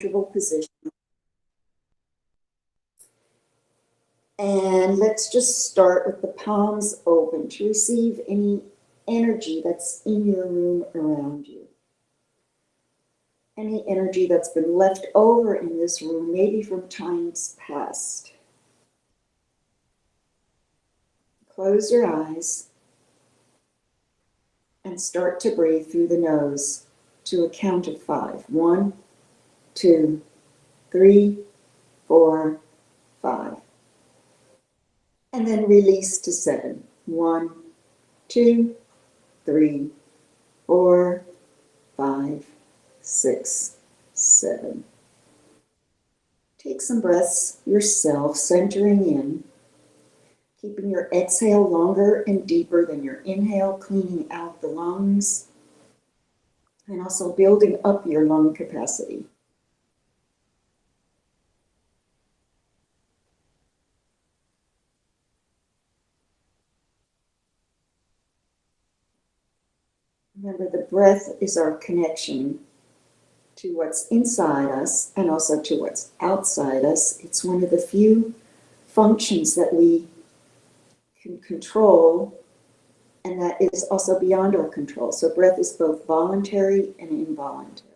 comfortable position. And let's just start with the palms open to receive any energy that's in your room around you. Any energy that's been left over in this room, maybe from times past. Close your eyes and start to breathe through the nose to a count of 5. 1, 2, 3, 4, 5. And then release to 7. 1, 2, 3, 4, 5, 6, 7. Take some breaths yourself, centering in, keeping your exhale longer and deeper than your inhale, cleaning out the lungs, and also building up your lung capacity. Remember, the breath is our connection to what's inside us and also to what's outside us. It's one of the few functions that we can control, and that is also beyond our control. So breath is both voluntary and involuntary.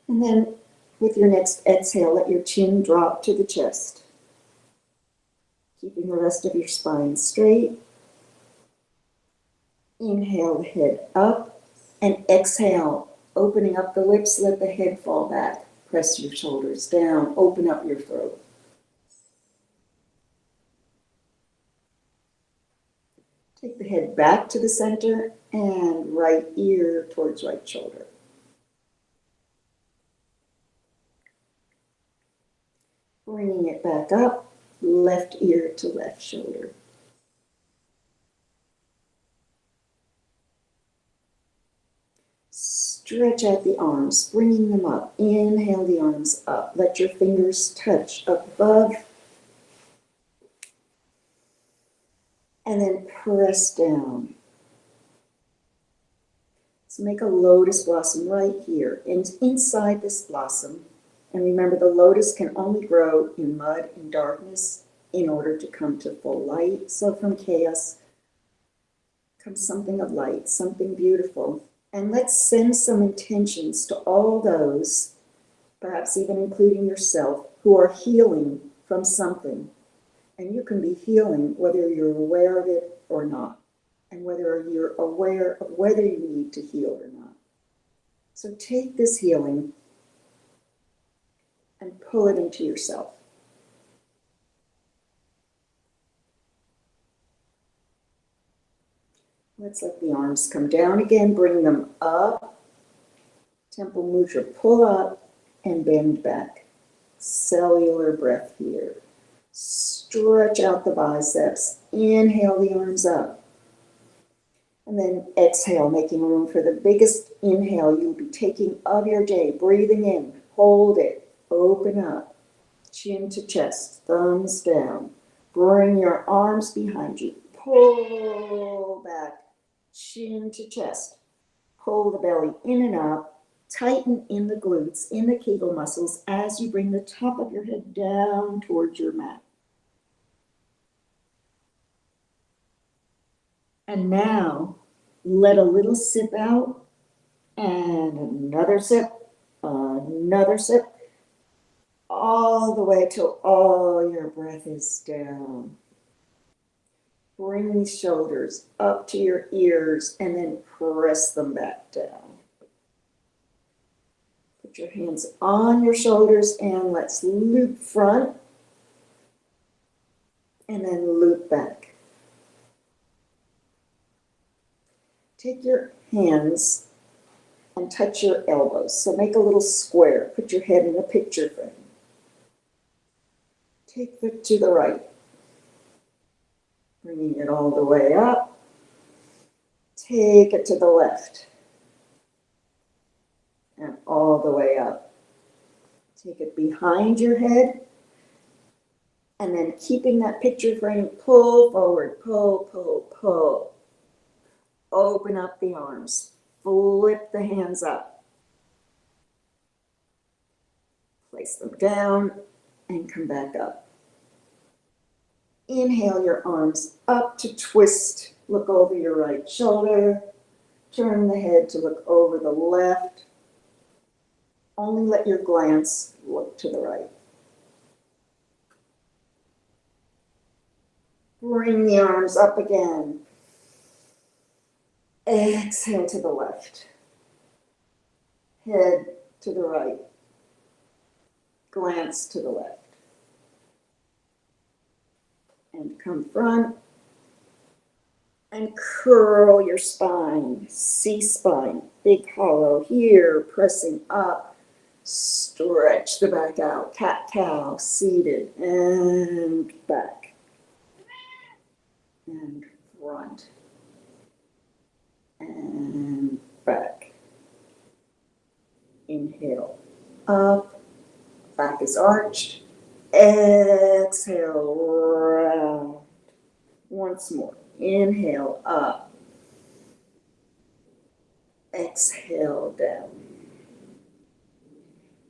And then with your next exhale, let your chin drop to the chest, keeping the rest of your spine straight. Inhale the head up, and exhale, opening up the lips, let the head fall back. Press your shoulders down, open up your throat. Take the head back to the center and right ear towards right shoulder. Bringing it back up, left ear to left shoulder. Stretch out the arms, bringing them up. Inhale the arms up. Let your fingers touch above. And then press down. So make a lotus blossom right here. And inside this blossom, and remember the lotus can only grow in mud and darkness in order to come to full light. So from chaos comes something of light, something beautiful. And let's send some intentions to all those, perhaps even including yourself, who are healing from something. And you can be healing whether you're aware of it or not, and whether you're aware of whether you need to heal or not. So take this healing and pull it into yourself. Let's let the arms come down again, bring them up. Temple mudra, pull up and bend back. Cellular breath here. Stretch out the biceps. Inhale the arms up. And then exhale, making room for the biggest inhale you'll be taking of your day. Breathing in, hold it, open up. Chin to chest, thumbs down. Bring your arms behind you. Pull back, chin to chest. Pull the belly in and up. Tighten in the glutes, in the Kegel muscles as you bring the top of your head down towards your mat. And now, let a little sip out, and another sip, all the way till all your breath is down. Bring the shoulders up to your ears, and then press them back down. Put your hands on your shoulders, and let's loop front, and then loop back. Take your hands and touch your elbows. So make a little square. Put your head in a picture frame. Take it to the right. Bringing it all the way up. Take it to the left. And all the way up. Take it behind your head. And then keeping that picture frame, pull forward, pull, pull, pull. Open up the arms, flip the hands up. Place them down and come back up. Inhale your arms up to twist. Look over your right shoulder. Turn the head to look over the left. Only let your glance look to the right. Bring the arms up again. Exhale to the left. Head to the right. Glance to the left. And come front. And curl your spine. C-spine. Big hollow here. Pressing up. Stretch the back out. Cat-cow. Seated. And back. And front. And back. Inhale. Up. Back is arched. Exhale. Round. Once more. Inhale. Up. Exhale. Down.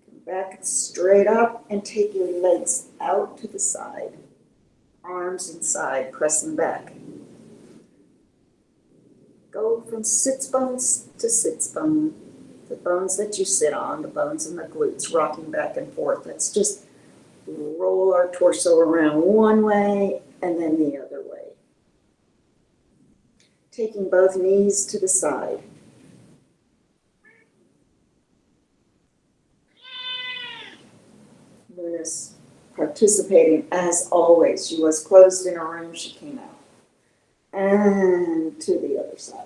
Come back straight up and take your legs out to the side. Arms inside, pressing back. Go from sits bones to sits bone. The bones that you sit on, the bones in the glutes, rocking back and forth. Let's just roll our torso around one way and then the other way. Taking both knees to the side. Luna's participating as always. She was closed in her room, she came out. And to the other side.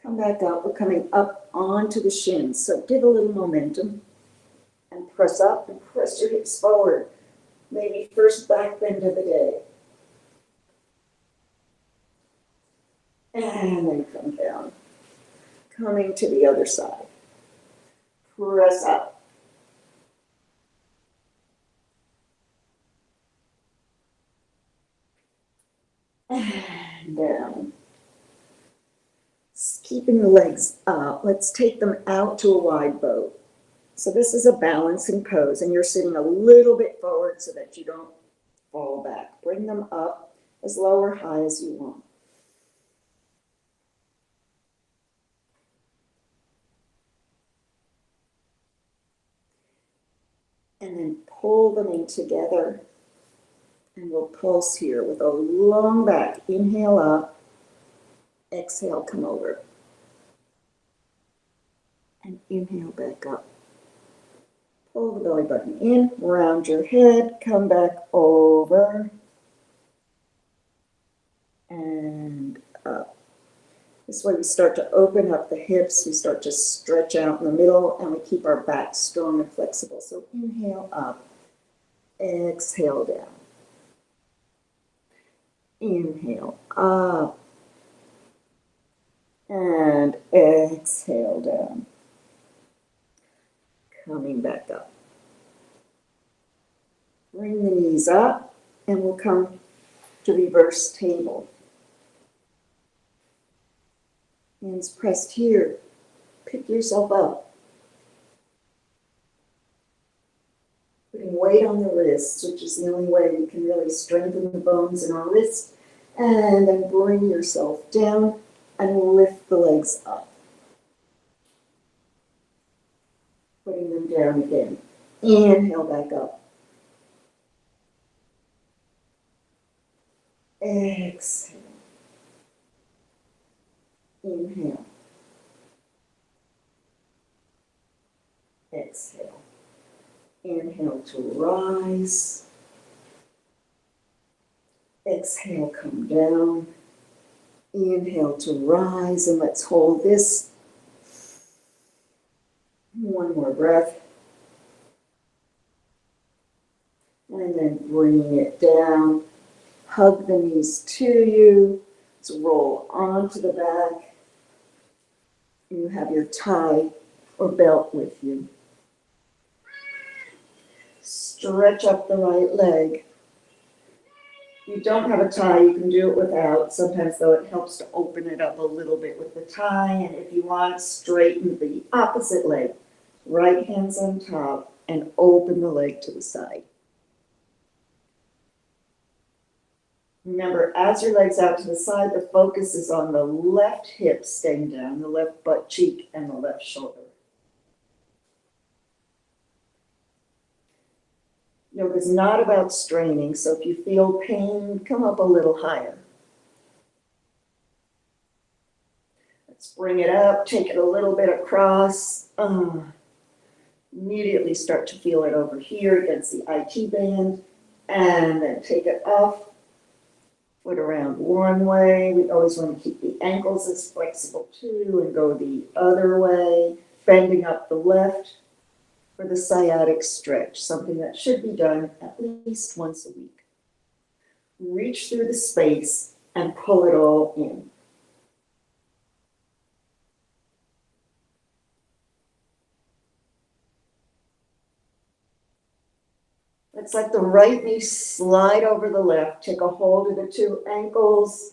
Come back up. We're coming up onto the shins. So give a little momentum and press up and press your hips forward. Maybe first back bend of the day. And then come down. Coming to the other side. Press up. And down. Keeping the legs up, let's take them out to a wide boat. So this is a balancing pose, and you're sitting a little bit forward so that you don't fall back. Bring them up as low or high as you want. And then pull them in together. And we'll pulse here with a long back. Inhale up. Exhale, come over. And inhale back up. Pull the belly button in, round your head, come back over. And up. This way we start to open up the hips, we start to stretch out in the middle, and we keep our back strong and flexible. So inhale up. Exhale down. Inhale up. And exhale down. Coming back up. Bring the knees up and we'll come to reverse table. Hands pressed here. Pick yourself up. Putting weight on the wrists, which is the only way we can really strengthen the bones in our wrists. And then bring yourself down and lift the legs up. Putting them down again. Inhale back up. Exhale. Inhale. Exhale. Inhale to rise. Exhale, come down. Inhale to rise, and let's hold this. One more breath. And then bringing it down. Hug the knees to you. Let's roll onto the back. And you have your tie or belt with you. stretch up the right leg. If you don't have a tie, you can do it without. Sometimes, though, it helps to open it up a little bit with the tie. And if you want, straighten the opposite leg. Right hand's on top and open the leg to the side. Remember, as your leg's out to the side, the focus is on the left hip staying down, the left butt cheek, and the left shoulder. Yoga is not about straining, so if you feel pain, come up a little higher. Let's bring it up, take it a little bit across. Immediately start to feel it over here against the IT band, and then take it off. Foot around one way. We always want to keep the ankles as flexible too, and go the other way, bending up the left for the sciatic stretch, something that should be done at least once a week. Reach through the space and pull it all in. Let's let the right knee slide over the left. Take a hold of the two ankles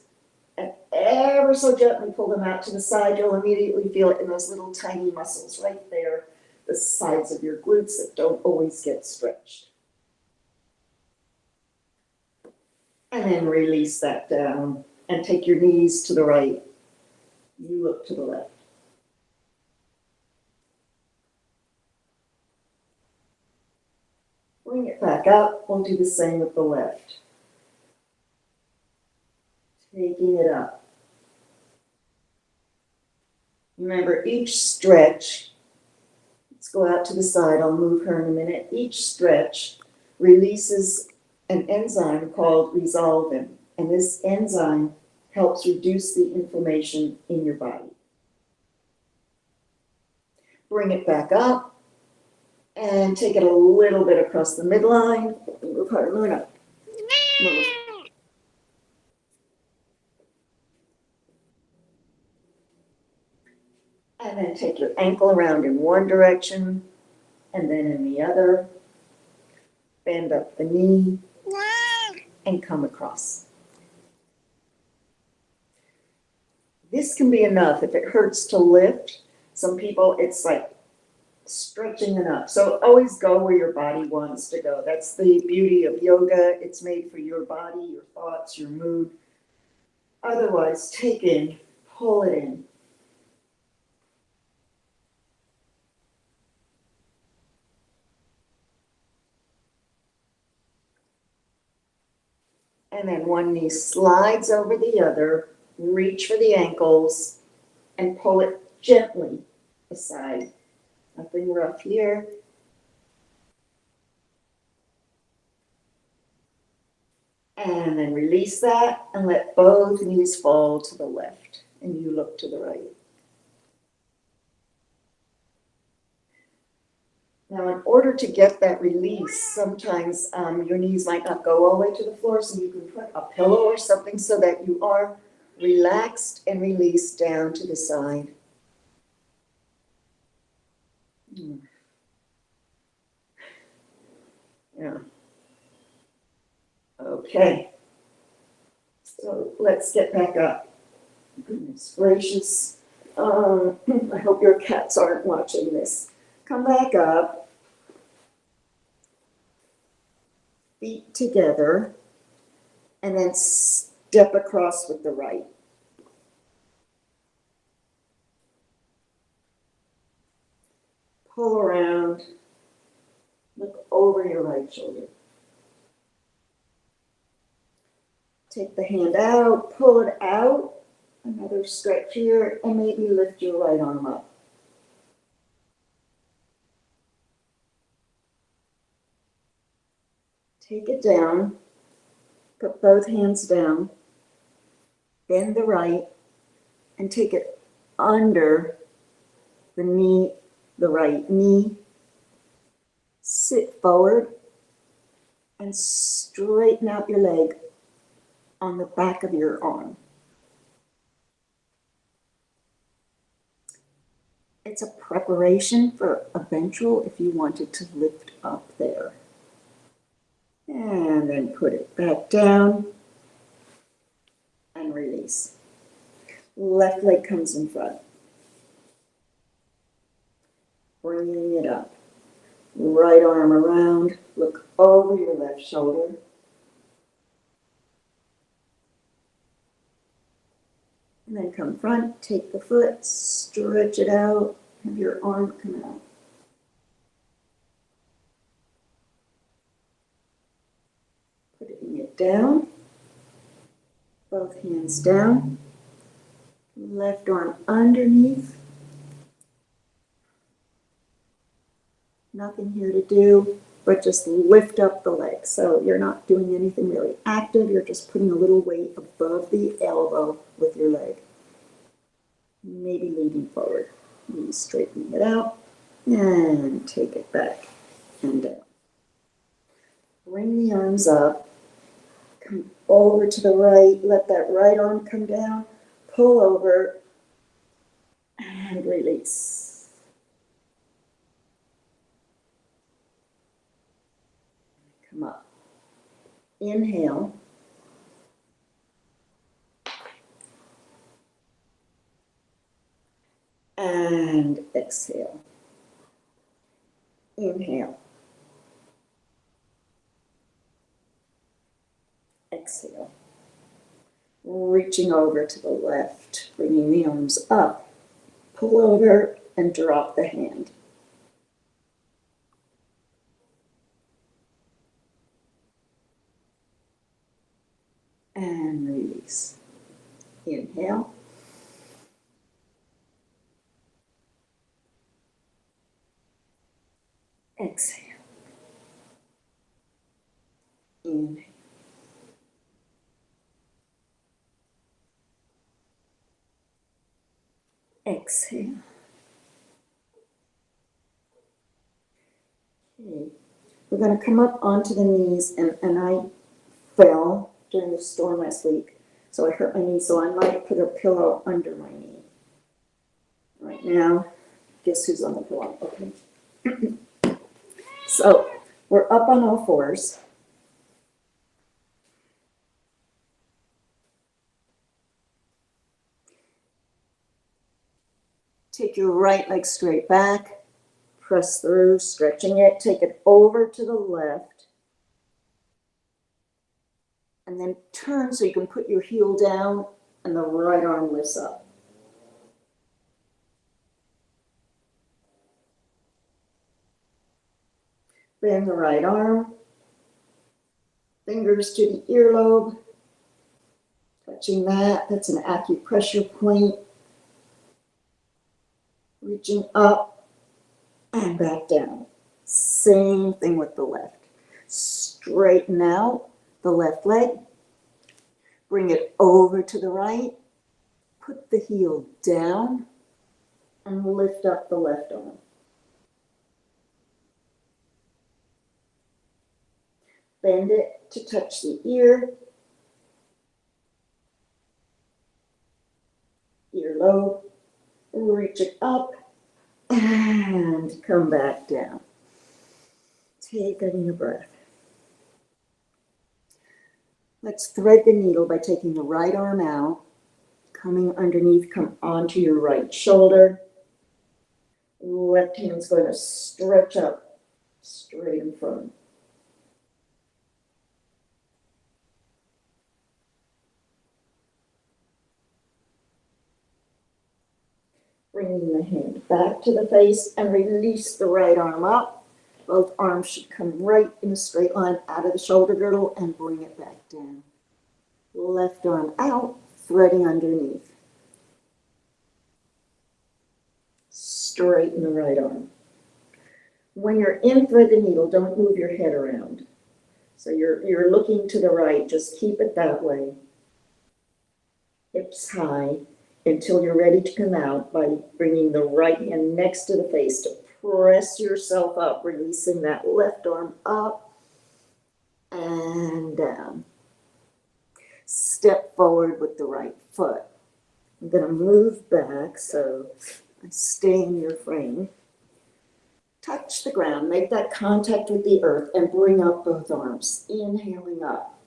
and ever so gently pull them out to the side. You'll immediately feel it in those little tiny muscles right there, the sides of your glutes that don't always get stretched. And then release that down and take your knees to the right. You look to the left. Bring it back up. We'll do the same with the left. Taking it up. Remember, each stretch, let's go out to the side. I'll move her in a minute. Each stretch releases an enzyme called resolvin, and this enzyme helps reduce the inflammation in your body. Bring it back up and take it a little bit across the midline. Move her, Luna. Move. And then take your ankle around in one direction and then in the other. Bend up the knee and come across. This can be enough. If it hurts to lift, some people, it's like stretching enough. So always go where your body wants to go. That's the beauty of yoga. It's made for your body, your thoughts, your mood. Otherwise, take in, pull it in. And then one knee slides over the other. Reach for the ankles and pull it gently aside. Nothing rough here. And then release that and let both knees fall to the left. And you look to the right. Now, in order to get that release, sometimes your knees might not go all the way to the floor, so you can put a pillow or something so that you are relaxed and released down to the side. Yeah. Okay. So let's get back up. Goodness gracious. I hope your cats aren't watching this. Come back up. Feet together. And then step across with the right. Pull around. Look over your right shoulder. Take the hand out, pull it out. Another stretch here, and maybe lift your right arm up. Take it down. Put both hands down. Bend the right and take it under the knee, the right knee. Sit forward and straighten out your leg on the back of your arm. It's a preparation for eventual if you wanted to lift up there. And then put it back down and release. Left leg comes in front. Bringing it up. Right arm around. Look over your left shoulder. And then come front, take the foot, stretch it out, have your arm come out. Putting it down, both hands down, left arm underneath. Nothing here to do, but just lift up the leg. So you're not doing anything really active, you're just putting a little weight above the elbow with your leg. Maybe leaning forward. Maybe straightening it out and take it back and down. Bring the arms up, come over to the right, let that right arm come down, pull over and release. Come up. Inhale. And exhale. Inhale. Exhale. Reaching over to the left, bringing the arms up. Pull over and drop the hand. And release. Inhale. Exhale. Inhale. Exhale. Okay. We're going to come up onto the knees, and I fell during the storm last week, so I hurt my knee, so I might have put a pillow under my knee. Right now, guess who's on the pillow? Okay. So we're up on all fours. Take your right leg straight back, press through, stretching it, take it over to the left, and then turn so you can put your heel down and the right arm lifts up. Bend the right arm, fingers to the earlobe, touching that, that's an acupressure point. Reaching up and back down. Same thing with the left. Straighten out the left leg, bring it over to the right, put the heel down, and lift up the left arm. Bend it to touch the ear, earlobe, reach it up, and come back down. Take a deep breath. Let's thread the needle by taking the right arm out, coming underneath, come onto your right shoulder. Left hand's going to stretch up straight in front. Bringing the hand back to the face and release the right arm up. Both arms should come right in a straight line out of the shoulder girdle and bring it back down. Left arm out, threading underneath. Straighten the right arm. When you're in thread the needle, don't move your head around. So you're looking to the right, just keep it that way. Hips high until you're ready to come out by bringing the right hand next to the face to press yourself up, releasing that left arm up and down. Step forward with the right foot. I'm going to move back so I stay in your frame. Touch the ground, make that contact with the earth, and bring up both arms. Inhaling up.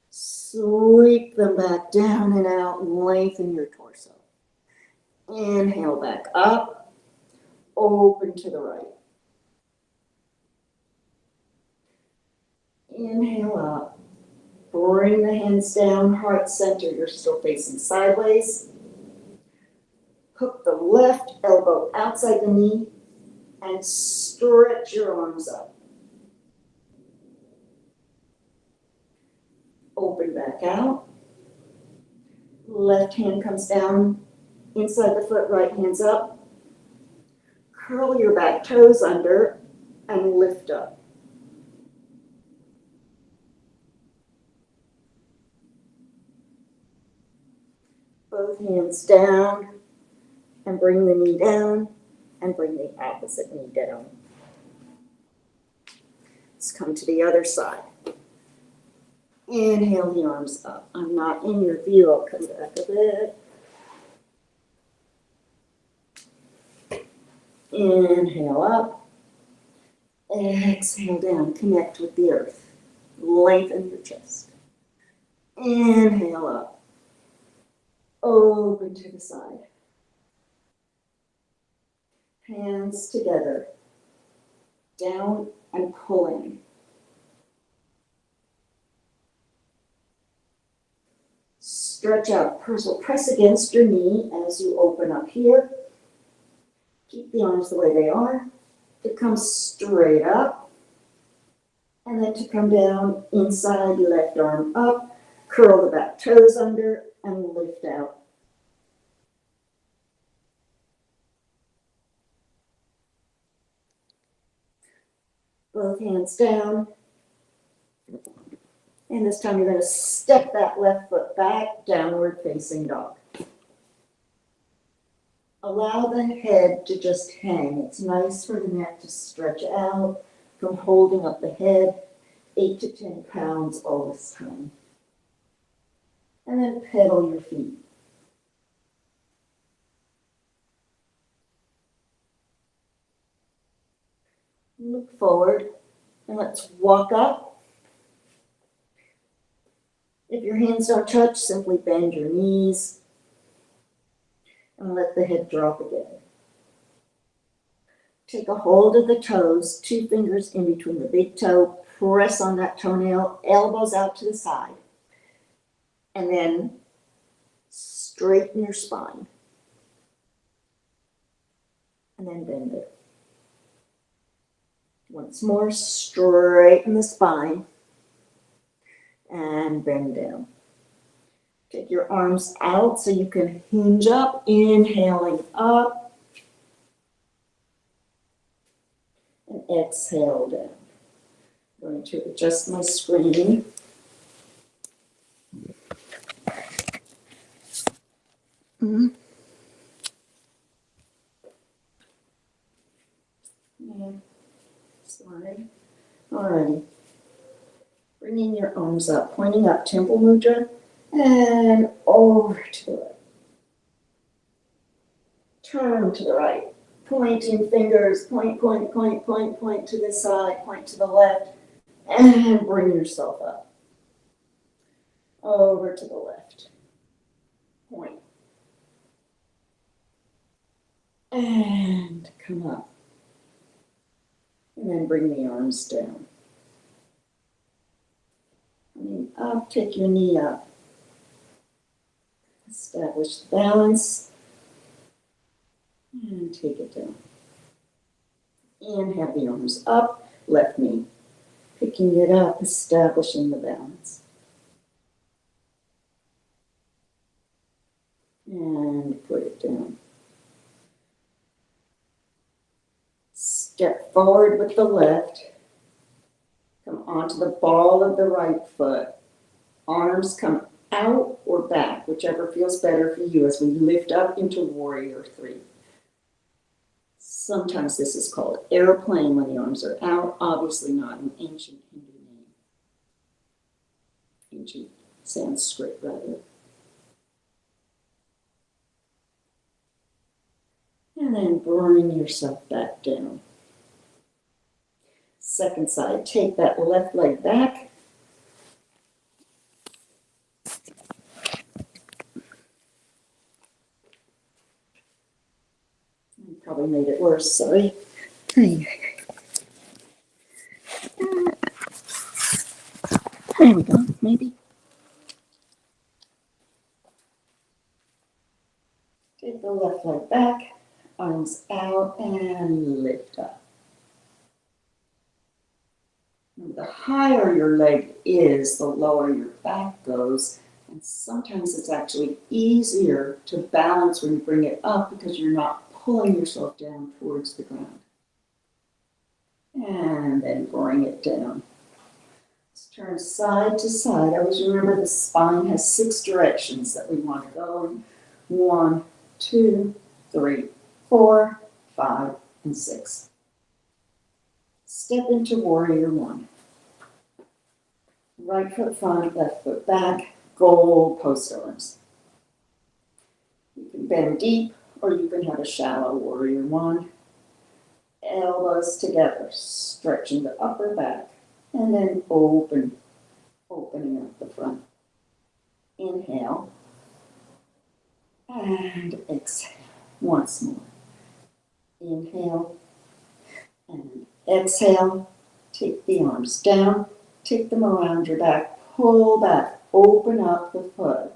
Sweep them back down and out, and lengthen your torso. Inhale back up, open to the right. Inhale up, bring the hands down, heart center, you're still facing sideways. Hook the left elbow outside the knee and stretch your arms up. Open back out. Left hand comes down inside the foot, right hand's up. Curl your back toes under and lift up. Both hands down and bring the knee down and bring the opposite knee down. Let's come to the other side. Inhale the arms up. I'm not in your view, I'll come back a bit. Inhale up. Exhale down, connect with the earth. Lengthen your chest. Inhale up. Open to the side. Hands together. Down and pull in. Stretch out. Press against your knee as you open up here. Keep the arms the way they are. To come straight up. And then to come down inside, left arm up. Curl the back toes under and lift out. Both hands down. And this time you're going to step that left foot back, downward facing dog. Allow the head to just hang. It's nice for the neck to stretch out from holding up the head, 8 to 10 pounds all this time. And then pedal your feet. Look forward and let's walk up. If your hands don't touch, simply bend your knees and let the head drop again. Take a hold of the toes, 2 fingers in between the big toe, press on that toenail, elbows out to the side, and then straighten your spine, and then bend it. Once more, straighten the spine, and bend down. Take your arms out so you can hinge up, inhaling up, and exhale down. I'm going to adjust my screen. Yeah. Sorry. Alrighty. Bringing your arms up, pointing up, temple mudra, and over to the right. Turn to the right. Pointing fingers, point, point, point, point, point to the side, point to the left, and bring yourself up. Over to the left. Point. And come up. And then bring the arms down. Coming up, take your knee up. Establish the balance. And take it down. Inhale the arms up, left knee. Picking it up, establishing the balance. And put it down. Step forward with the left. Come onto the ball of the right foot. Arms come out or back, whichever feels better for you as we lift up into Warrior 3. Sometimes this is called airplane when the arms are out, obviously not an ancient Hindu name. Ancient Sanskrit, rather. And then bring yourself back down. Second side, take that left leg back. Probably made it worse, sorry. There we go, maybe. Take the left leg back, arms out, and lift up. The higher your leg is, the lower your back goes. And sometimes it's actually easier to balance when you bring it up because you're not pulling yourself down towards the ground. And then bring it down. Let's turn side to side. Always remember the spine has 6 directions that we want to go in. 1, 2, 3, 4, 5, and 6. Step into warrior 1. Right foot front, left foot back, goal post arms. You can bend deep or you can have a shallow warrior 1. Elbows together, stretching the upper back, and then opening up the front. Inhale, and exhale. Once more. Inhale, and exhale. Take the arms down, take them around your back, pull back, open up the foot.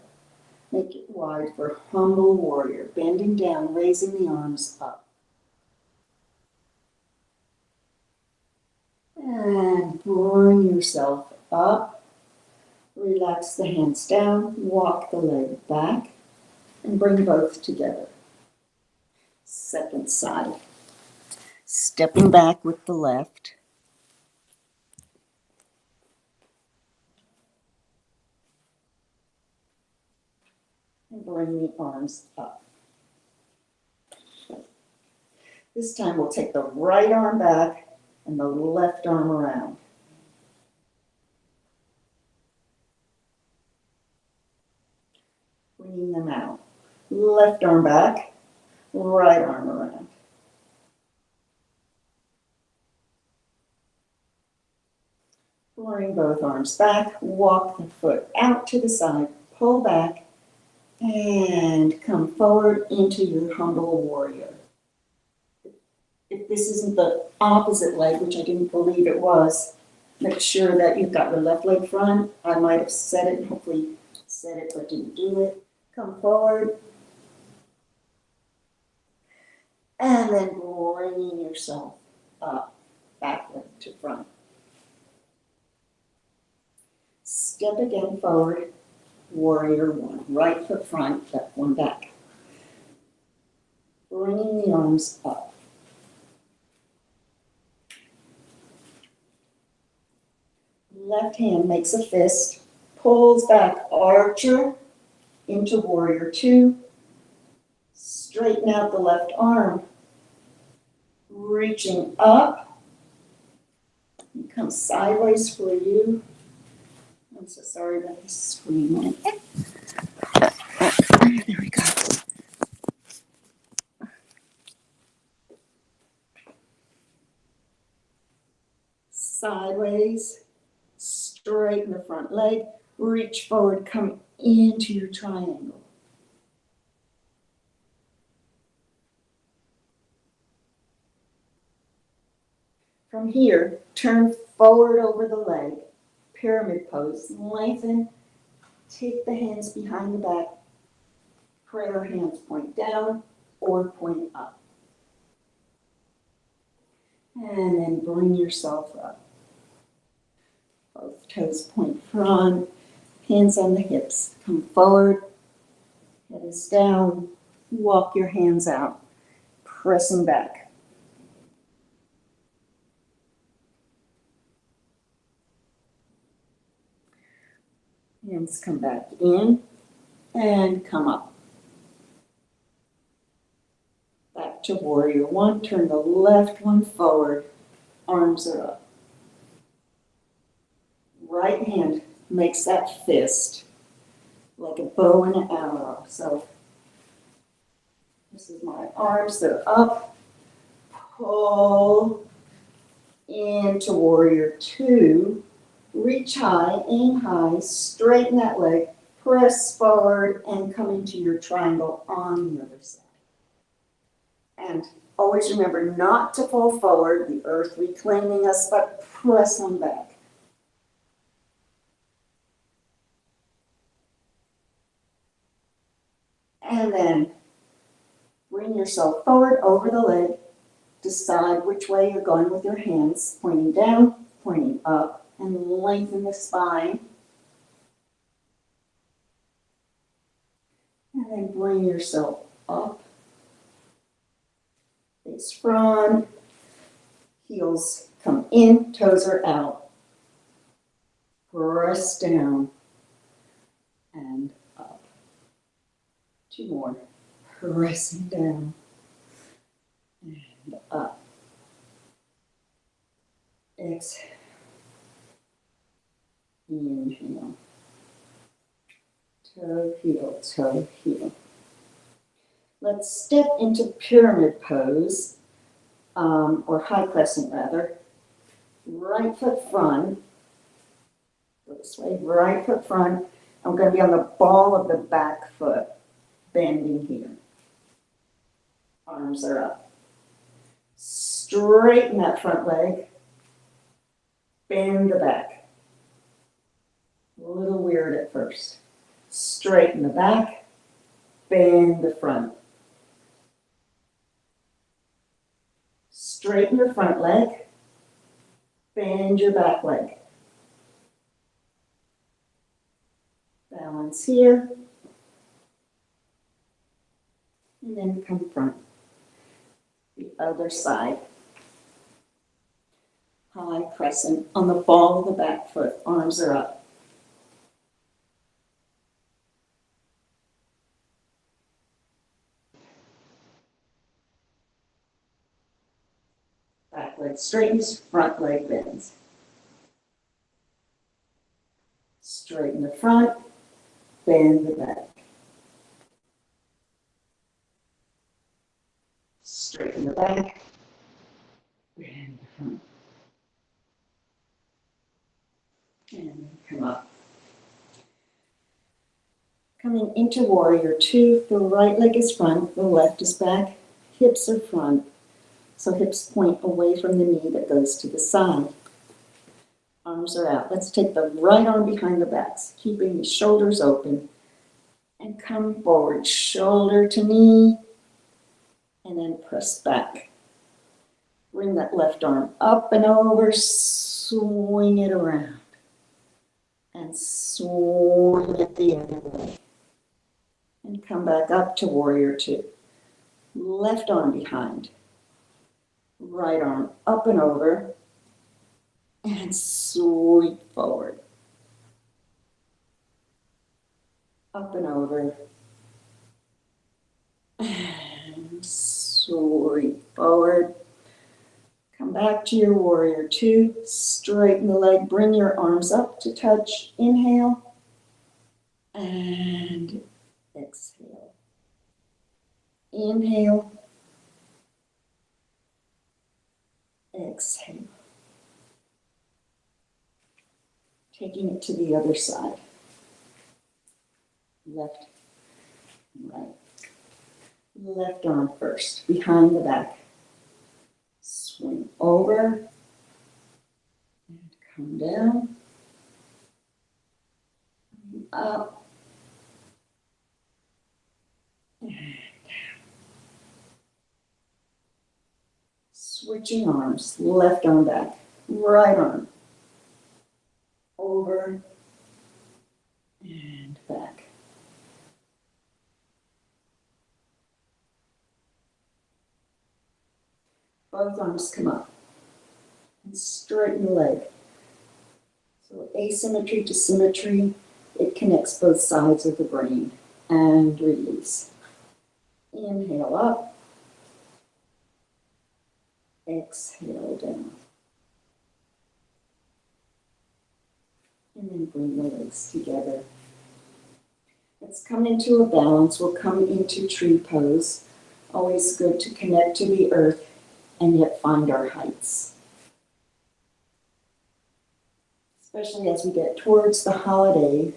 Make it wide for humble warrior, bending down, raising the arms up. And bring yourself up. Relax the hands down, walk the leg back, and bring both together. Second side. Stepping back with the left. And bring the arms up. This time we'll take the right arm back and the left arm around. Bringing them out. Left arm back, right arm around. Bring both arms back, walk the foot out to the side, pull back, and come forward into your humble warrior. If this isn't the opposite leg, which I didn't believe it was, make sure that you've got your left leg front. I might have said it, hopefully said it, but didn't do it. Come forward. And then bringing yourself up, backward to front. Step again forward, warrior 1. Right foot front, left one back. Bringing the arms up. Left hand makes a fist, pulls back, archer into warrior 2. Straighten out the left arm, reaching up. You come sideways for you. I'm so sorry about the screen. There we go. Sideways, straighten the front leg, reach forward, come into your triangle. From here, turn forward over the leg, pyramid pose, lengthen, take the hands behind the back, prayer hands point down or point up. And then bring yourself up. Both toes point front, hands on the hips. Come forward, head is down, walk your hands out, pressing back. Hands come back in and come up. Back to warrior 1, turn the left one forward, arms are up. Right hand makes that fist like a bow and an arrow. So this is my arms, they're up, pull, into warrior two. Reach high, aim high, straighten that leg, press forward, and come into your triangle on the other side. And always remember not to fall forward, the earth reclaiming us, but press on back. And then bring yourself forward over the leg. Decide which way you're going with your hands, pointing down, pointing up, and lengthen the spine. And then bring yourself up. Face front. Heels come in, toes are out. Press down and up. Two more. Pressing down and up. Exhale. Inhale. Toe, heel, toe, heel. Let's step into pyramid pose, or high crescent rather. Right foot front. Go this way, right foot front. I'm going to be on the ball of the back foot, bending here. Arms are up. Straighten that front leg. Bend the back. A little weird at first. Straighten the back. Bend the front. Straighten your front leg. Bend your back leg. Balance here. And then come front. The other side. High crescent on the ball of the back foot. Arms are up. Back leg straightens, front leg bends. Straighten the front, bend the back. Straighten the back, bend the front. And come up. Coming into warrior two, the right leg is front, the left is back, hips are front. So hips point away from the knee that goes to the side. Arms are out. Let's take the right arm behind the backs, keeping the shoulders open. And come forward, shoulder to knee, and then press back. Bring that left arm up and over, swing it around. And swing it the other way. And come back up to warrior two. Left arm behind. Right arm up and over. And sweep forward. Up and over. And sweep forward. Come back to your warrior two. Straighten the leg. Bring your arms up to touch. Inhale. And exhale. Inhale. Exhale. Taking it to the other side. Left, right. Left arm first, behind the back. Swing over. And come down. Up. And down. Switching arms, left arm back, right arm. Over and back. Both arms come up and straighten the leg. So asymmetry to symmetry, it connects both sides of the brain. And release. Inhale up. Exhale down. And then bring the legs together. Let's come into a balance. We'll come into tree pose. Always good to connect to the earth and yet find our heights. Especially as we get towards the holiday,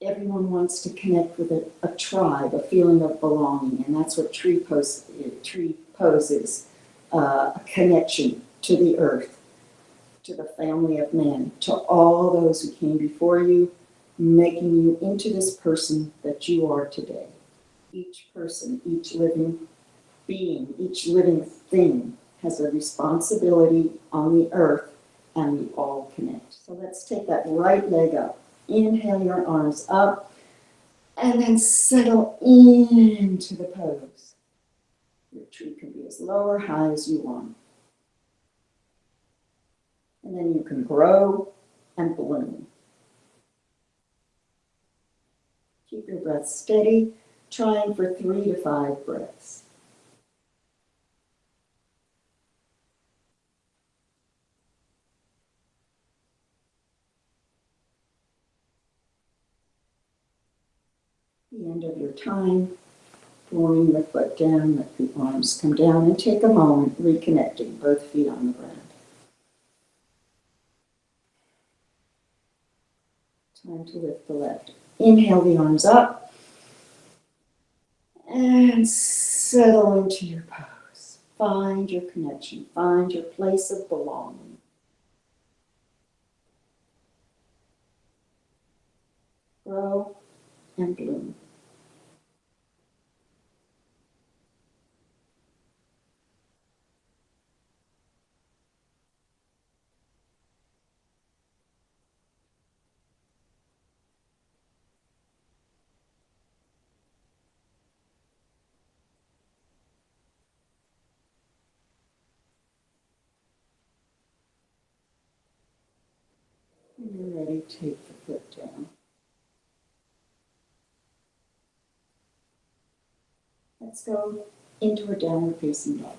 everyone wants to connect with a tribe, a feeling of belonging, and that's what tree poses, a connection to the earth, to the family of man, to all those who came before you, making you into this person that you are today. Each person, each living being, each living thing has a responsibility on the earth, and we all connect. So let's take that right leg up. Inhale your arms up, and then settle into the pose. Your tree can be as low or high as you want. And then you can grow and bloom. Keep your breath steady, trying for 3 to 5 breaths. At the end of your time, drawing the foot down, let the arms come down, and take a moment reconnecting both feet on the ground. Time to lift the left. Inhale the arms up and settle into your pose. Find your connection. Find your place of belonging. Grow and bloom. When you're ready, take the foot down. Let's go into a downward facing dog.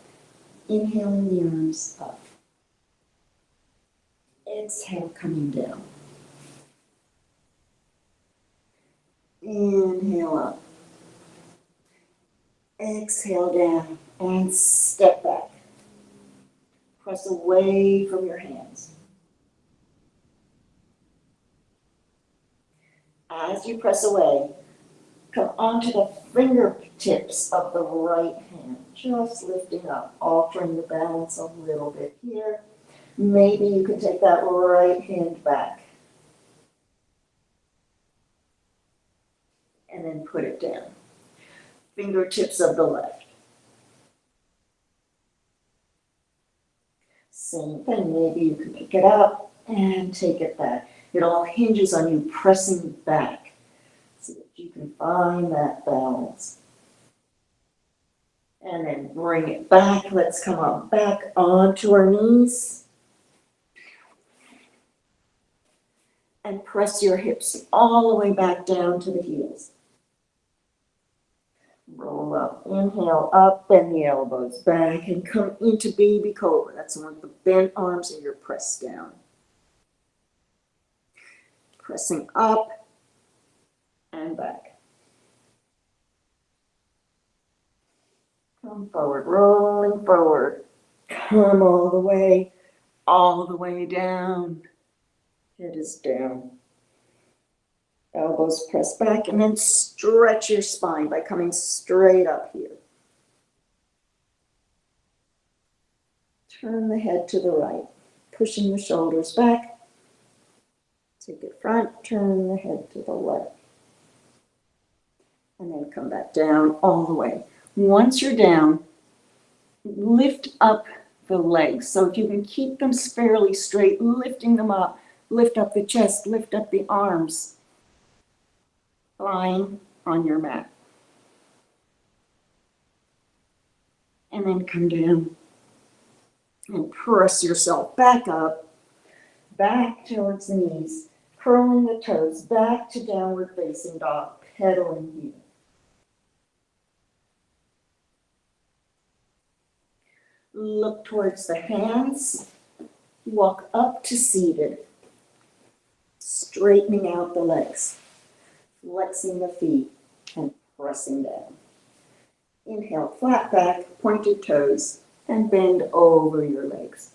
Inhaling the arms up. Exhale, coming down. Inhale up. Exhale down and step back. Press away from your hands. As you press away, come onto the fingertips of the right hand, just lifting up, altering the balance a little bit here. Maybe you can take that right hand back and then put it down. Fingertips of the left. Same thing, maybe you can pick it up and take it back. It all hinges on you pressing back so that you can find that balance. And then bring it back. Let's come up back onto our knees. And press your hips all the way back down to the heels. Roll up, inhale, up, bend the elbows back, and come into baby cobra. That's one with the bent arms and you're pressed down. Pressing up and back. Come forward, rolling forward. Come all the way down. Head is down. Elbows press back, and then stretch your spine by coming straight up here. Turn the head to the right, pushing the shoulders back. Take it front, turn the head to the left. And then come back down all the way. Once you're down, lift up the legs. So if you can keep them fairly straight, lifting them up, lift up the chest, lift up the arms. Lying on your mat. And then come down and press yourself back up, back towards the knees, curling the toes back to downward facing dog, pedaling here. Look towards the hands, walk up to seated, straightening out the legs. Flexing the feet and pressing down. Inhale, flat back, pointed toes, and bend over your legs.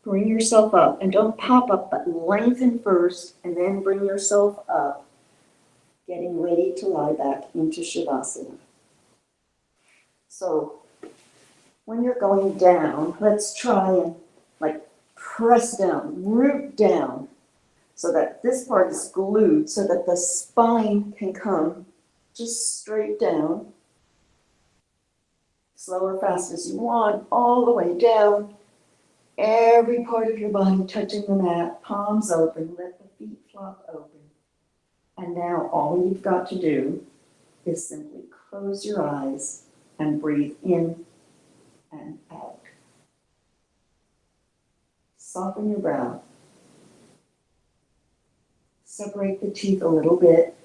Bring yourself up, and don't pop up, but lengthen first, and then bring yourself up, getting ready to lie back into Shavasana. So when you're going down, let's try and like press down, root down, so that this part is glued, so that the spine can come just straight down. Slow or fast as you want, all the way down. Every part of your body touching the mat, palms open, let the feet flop open. And now all you've got to do is simply close your eyes and breathe in and out. Soften your brow. Separate the teeth a little bit.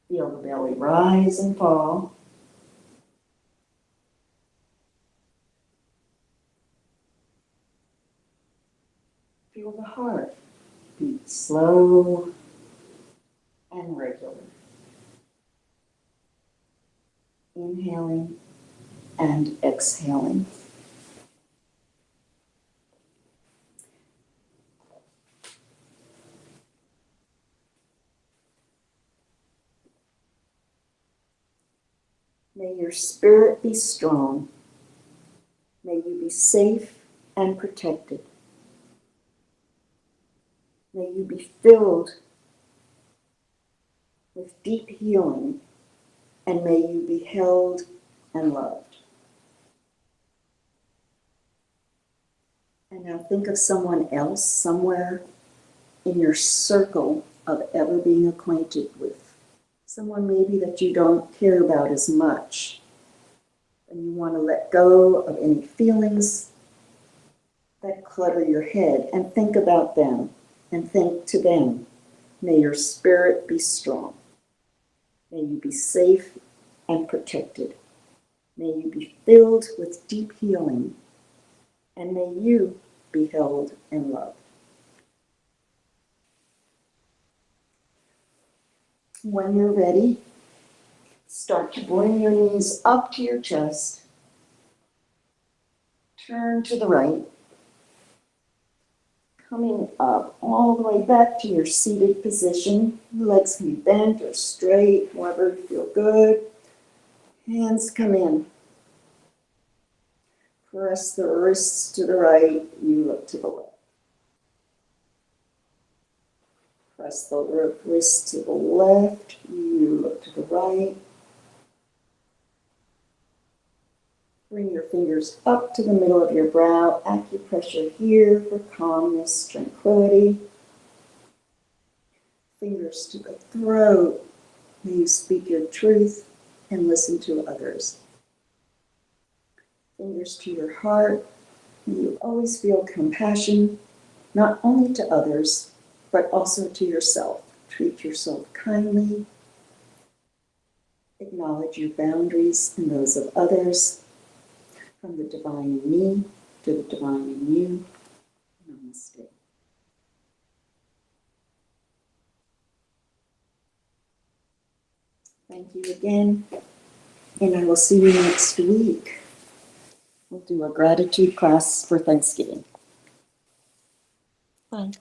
Feel the belly rise and fall. Feel the heart beat slow and regular. Inhaling and exhaling. May your spirit be strong. May you be safe and protected. May you be filled with deep healing, and may you be held and loved. And now think of someone else somewhere in your circle of ever being acquainted with. Someone maybe that you don't care about as much, and you want to let go of any feelings that clutter your head, and think about them and think to them. May your spirit be strong. May you be safe and protected. May you be filled with deep healing, and may you be held and loved. When you're ready, start to bring your knees up to your chest. Turn to the right. Coming up all the way back to your seated position. Legs can be bent or straight, however you feel good. Hands come in. Press the wrists to the right, you look to the left. Press the wrist to the left, you look to the right. Bring your fingers up to the middle of your brow, acupressure here for calmness, tranquility. Fingers to the throat, may you speak your truth and listen to others. Fingers to your heart, may you always feel compassion, not only to others, but also to yourself. Treat yourself kindly. Acknowledge your boundaries and those of others. From the divine in me to the divine in you. Namaste. Thank you again, and I will see you next week. We'll do a gratitude class for Thanksgiving. Bye.